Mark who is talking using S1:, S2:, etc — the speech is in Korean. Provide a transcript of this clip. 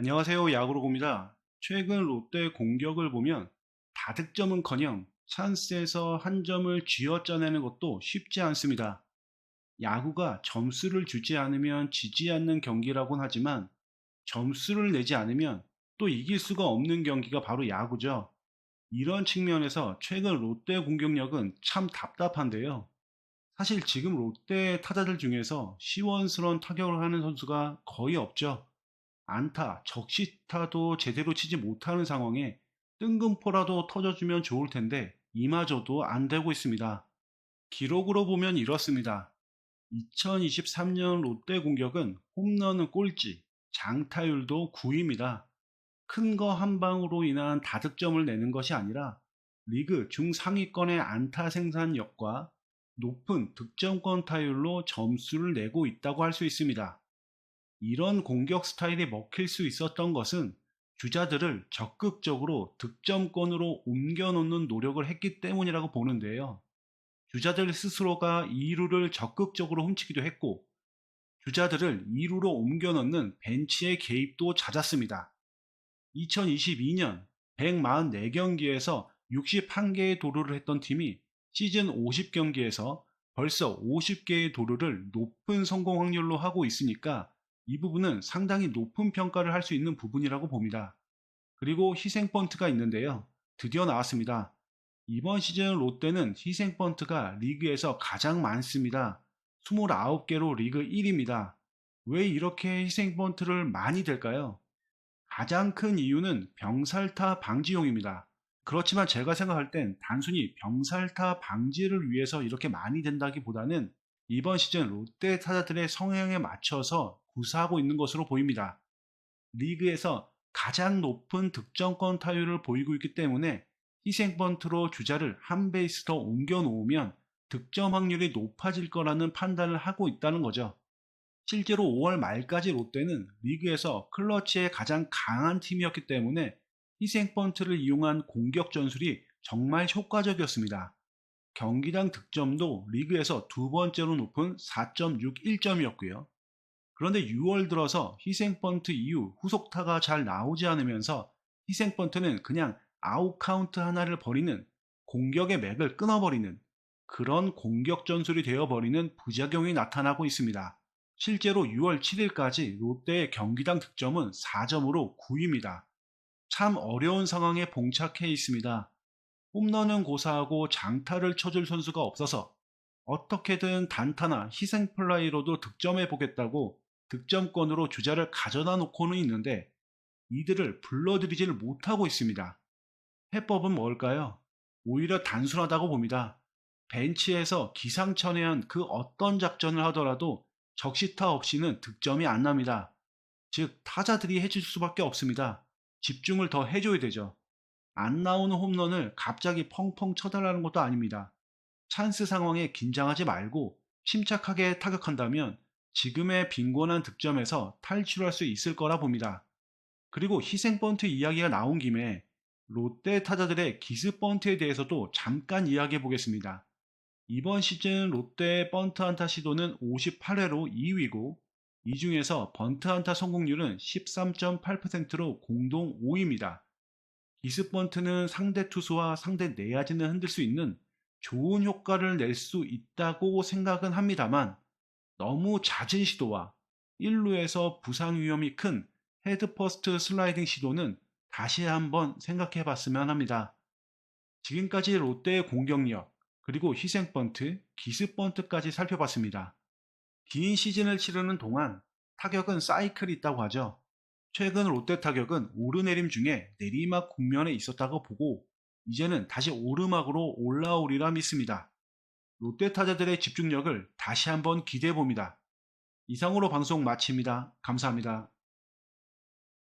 S1: 안녕하세요. 야구로고입니다. 최근 롯데 공격을 보면 다득점은커녕 찬스에서 한 점을 쥐어짜내는 것도 쉽지 않습니다. 야구가 점수를 주지 않으면 지지 않는 경기라곤 하지만 점수를 내지 않으면 또 이길 수가 없는 경기가 바로 야구죠. 이런 측면에서 최근 롯데 공격력은 참 답답한데요. 사실 지금 롯데 타자들 중에서 시원스러운 타격을 하는 선수가 거의 없죠. 안타, 적시타도 제대로 치지 못하는 상황에 뜬금포라도 터져주면 좋을 텐데 이마저도 안 되고 있습니다. 기록으로 보면 이렇습니다. 2023년 롯데 공격은 홈런은 꼴찌, 장타율도 9위입니다. 큰 거 한 방으로 인한 다득점을 내는 것이 아니라 리그 중상위권의 안타 생산력과 높은 득점권 타율로 점수를 내고 있다고 할 수 있습니다. 이런 공격 스타일이 먹힐 수 있었던 것은 주자들을 적극적으로 득점권으로 옮겨놓는 노력을 했기 때문이라고 보는데요. 주자들 스스로가 2루를 적극적으로 훔치기도 했고, 주자들을 2루로 옮겨넣는 벤치의 개입도 잦았습니다. 2022년 144경기에서 61개의 도루를 했던 팀이 시즌 50경기에서 벌써 50개의 도루를 높은 성공 확률로 하고 있으니까 이 부분은 상당히 높은 평가를 할 수 있는 부분이라고 봅니다. 그리고 희생 번트가 있는데요. 드디어 나왔습니다. 이번 시즌 롯데는 희생 번트가 리그에서 가장 많습니다. 29개로 리그 1위입니다. 왜 이렇게 희생 번트를 많이 댈까요? 가장 큰 이유는 병살타 방지용입니다. 그렇지만 제가 생각할 땐 단순히 병살타 방지를 위해서 이렇게 많이 된다기보다는 이번 시즌 롯데 타자들의 성향에 맞춰서 구사하고 있는 것으로 보입니다. 리그에서 가장 높은 득점권 타율을 보이고 있기 때문에 희생번트로 주자를 한 베이스 더 옮겨 놓으면 득점 확률이 높아질 거라는 판단을 하고 있다는 거죠. 실제로 5월 말까지 롯데는 리그에서 클러치에 가장 강한 팀이었기 때문에 희생번트를 이용한 공격 전술이 정말 효과적이었습니다. 경기당 득점도 리그에서 두 번째로 높은 4.61점이었고요. 그런데 6월 들어서 희생번트 이후 후속타가 잘 나오지 않으면서 희생번트는 그냥 아웃 카운트 하나를 버리는, 공격의 맥을 끊어버리는 그런 공격 전술이 되어버리는 부작용이 나타나고 있습니다. 실제로 6월 7일까지 롯데의 경기당 득점은 4점으로 9위입니다. 참 어려운 상황에 봉착해 있습니다. 홈런은 고사하고 장타를 쳐줄 선수가 없어서 어떻게든 단타나 희생플라이로도 득점해 보겠다고 득점권으로 주자를 가져다 놓고는 있는데 이들을 불러들이지를 못하고 있습니다. 해법은 뭘까요? 오히려 단순하다고 봅니다. 벤치에서 기상천외한 그 어떤 작전을 하더라도 적시타 없이는 득점이 안 납니다. 즉 타자들이 해줄 수밖에 없습니다. 집중을 더 해줘야 되죠. 안 나오는 홈런을 갑자기 펑펑 쳐달라는 것도 아닙니다. 찬스 상황에 긴장하지 말고 침착하게 타격한다면 지금의 빈곤한 득점에서 탈출할 수 있을 거라 봅니다. 그리고 희생번트 이야기가 나온 김에 롯데 타자들의 기습번트에 대해서도 잠깐 이야기해 보겠습니다. 이번 시즌 롯데의 번트 안타 시도는 58회로 2위고 이 중에서 번트 안타 성공률은 13.8%로 공동 5위입니다. 기습번트는 상대 투수와 상대 내야진을 흔들 수 있는 좋은 효과를 낼 수 있다고 생각은 합니다만 너무 잦은 시도와 1루에서 부상 위험이 큰 헤드퍼스트 슬라이딩 시도는 다시 한번 생각해 봤으면 합니다. 지금까지 롯데의 공격력, 그리고 희생번트, 기습번트까지 살펴봤습니다. 긴 시즌을 치르는 동안 타격은 사이클이 있다고 하죠. 최근 롯데 타격은 오르내림 중에 내리막 국면에 있었다고 보고 이제는 다시 오르막으로 올라오리라 믿습니다. 롯데 타자들의 집중력을 다시 한번 기대해 봅니다. 이상으로 방송 마칩니다. 감사합니다.